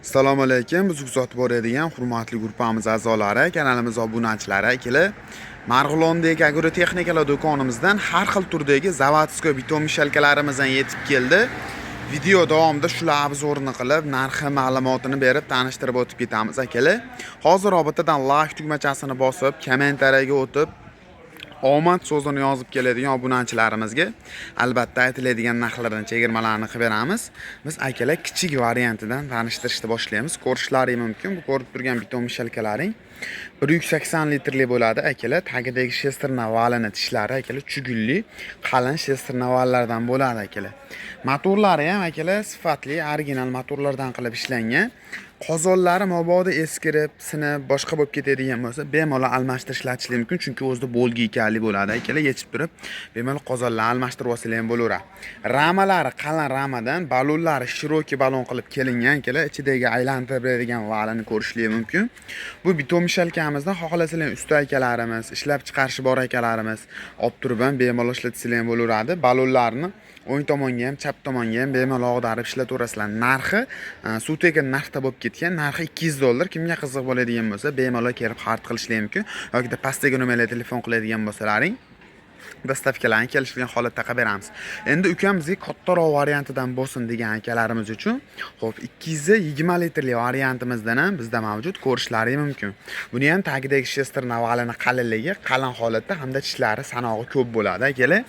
Assalomu alaykum. Biz kuzatib boradigan hurmatli guruhimiz a'zolari, kanalimiz obunachilari akalar. Marg'ilondagi agrotexnikalar do'konimizdan har xil turdagi zavodskoy bitom mishalkalarimizdan yetib keldi. Video davomida shular obzorini qilib, narxi ma'lumotini berib tanishtirib o'tib ketamiz akalar. Hozir robotadan like tugmachasini bosib, kommentariyaga o'tib omad so'zini yozib keladigan obunachilarimizga albatta aytiladigan narxlardan chegirmalarni qilib beramiz. Biz akalar kichik variantidan tanishtirishni boshlaymiz. Ko'rishlaring mumkin. Bu ko'rib turgan bitom mishalkalaring 180 litrli bo'ladi akalar. Tagidagi shester navalini tishlari akalar chugulli, qalin shester navallardan bo'ladi akalar. Motorlari ham akalar sifatli, original motorlardan qilib ishlangan. Qozonlari mabodo eskirib, sinib, boshqa bo'lib ketadigan bo'lsa, bemalol almashtirish ishlatishingiz mumkin, chunki o'zida bo'lgi ekanli bo'ladi. Akalar yechib turib, bemalol qozonlarni almashtirib olsangiz ham bo'laveradi. Ramalari qalin ramadan, balonlari shiroki balon qilib kelingan akalar, ichidagi aylantirib beradigan valini ko'rishingiz mumkin. Bu bitom mishalkamizdan xohlasangiz usta akalarimiz, ishlab chiqarishi bor akalarimiz olib turib ham bemalol ishlatsanglar ham bo'laveradi. Balonlarni o'ng tomonga ham, chap tomonga ham bemalol ag'darib ishlataverasizlar. Narxi sutega narxda bo'lib ketgan. Narxi $200. Kimga qiziq bo'ladigan bo'lsa, bemalol kelib xarid qilishingiz mumkin. Yoki pastdagi nomerga telefon qiladigan bo'lsalaring, dastavkalarni kelishgan holatda qilib beramiz. Endi ukamizga kattaroq variantidan bo'lsin degan akalarimiz uchun, xo'p, 220 litrli variantimizdan ham bizda mavjud, ko'rishlaring mumkin. Buni ham tagidagi shester navalini qalinligi, qalin holatda hamda tishlari sanog'i ko'p bo'ladi akalar.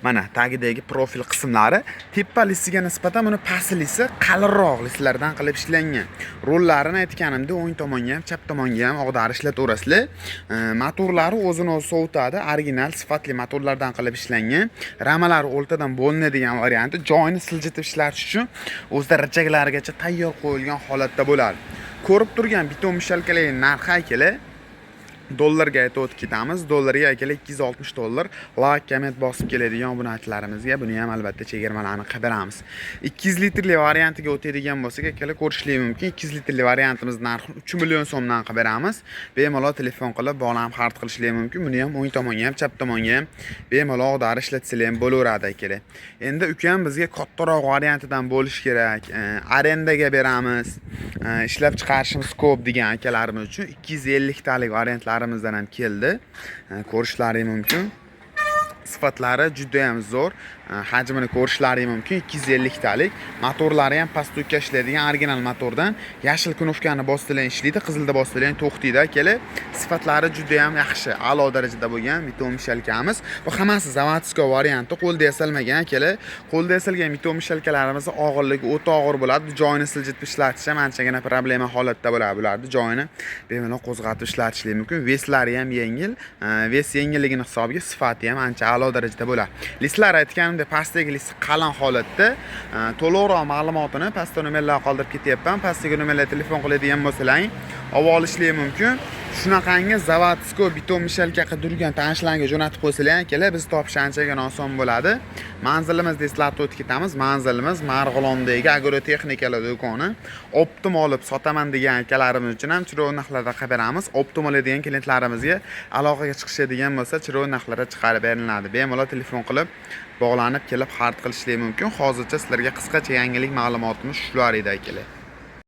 Mana tagidagi profil qismlari tepa listiga nisbatan buni pastlisi qalinroq listlardan qilib ishlangan. Rollarini aytganimda o'ng tomonga ham, chap tomonga ham ag'darib ishlataverasizlar. Motorlari o'zini o'zi sovutadi, original sifatli motorlar qilib ishlangan. Ramalari o'rtadan bo'linadigan varianti joyini siljitib ishlatish uchun o'zida richaklarigacha tayyor qo'yilgan holatda bo'ladi. Ko'rib turgan bitom mishalkalarning narxi akalar dollarga aytib o'tib ketamiz. Dollarga akalar $260. Like, komment bosib keladigan obunachilarimizga buni ham albatta chegirmalarni qilib beramiz. 200 litrli variantiga o'tadigan bo'lsak akalar ko'rishingiz mumkin. 200 litrli variantimiz narxi 3 million so'mdan qilib beramiz. Bemalol telefon qilib bog'lanib xarid qilishingiz mumkin. Buni ham o'ng tomonga ham, chap tomonga ham bemalol ag'darib ishlatsanglar ham bo'laveradi akalar. Endi ukam bizga kattaroq variantidan bo'lish kerak. Arendaga beramiz. Ishlab chiqarishimiz ko'p degan akalarimiz uchun 250 talik variantlarimizdan ham keldi. Ko'rishlaring mumkin. Sifatlari juda ham zo'r. Hajmini ko'rishlaring mumkin. 250 talik. Motorlari ham pastlikka ishlaydigan original motordan. Yashil knopkani bosdilar ishlaydi, qizilda bosdilar to'xtaydi akalar. Sifatlari juda ham yaxshi, a'lo darajada bo'lgan bitom mishalkamiz. Bu hammasi zavodskoy varianti, qo'lda yasalmagan akalar. Qo'lda yasalgan bitom mishalkalarimiz og'irligi o'ta og'ir bo'ladi. Joyini siljitib ishlatish ham anchagina problema holatda bo'ladi. Bularni joyini bemalol qo'zg'atib ishlatishingiz mumkin. Veslari ham yengil. Ves yengilligining hisobiga sifati ham ancha a'lo darajada bo'ladi. Listlar aytganimda pastdagi list qalin holatda. To'liqroq ma'lumotini pastda nomerlar qoldirib ketyapman. Pastdagi nomerlarga telefon qiladigan bo'lsalaring, olib olishingiz mumkin. Shunaqangi zavodskoy bitom mishalka qidirgan tanishlarga jo'natib qo'ysalar akalar, biz topish anchagina oson bo'ladi. Manzilimizni eslatib o'tib ketamiz. Manzilimiz Marg'ilondagi agrotexnikalar do'koni. Optim olib sotaman degan akalarimiz uchun ham chiroyli narxlarda qilib beramiz. Optim oladigan klientlarimizga aloqaga chiqishadigan bo'lsa, chiroyli narxlarda chiqarib beriladi. Bemalol telefon qilib bog'lanib kelib xarid qilishingiz mumkin. Hozircha sizlarga qisqacha yangilik ma'lumotimiz shular edi akalar.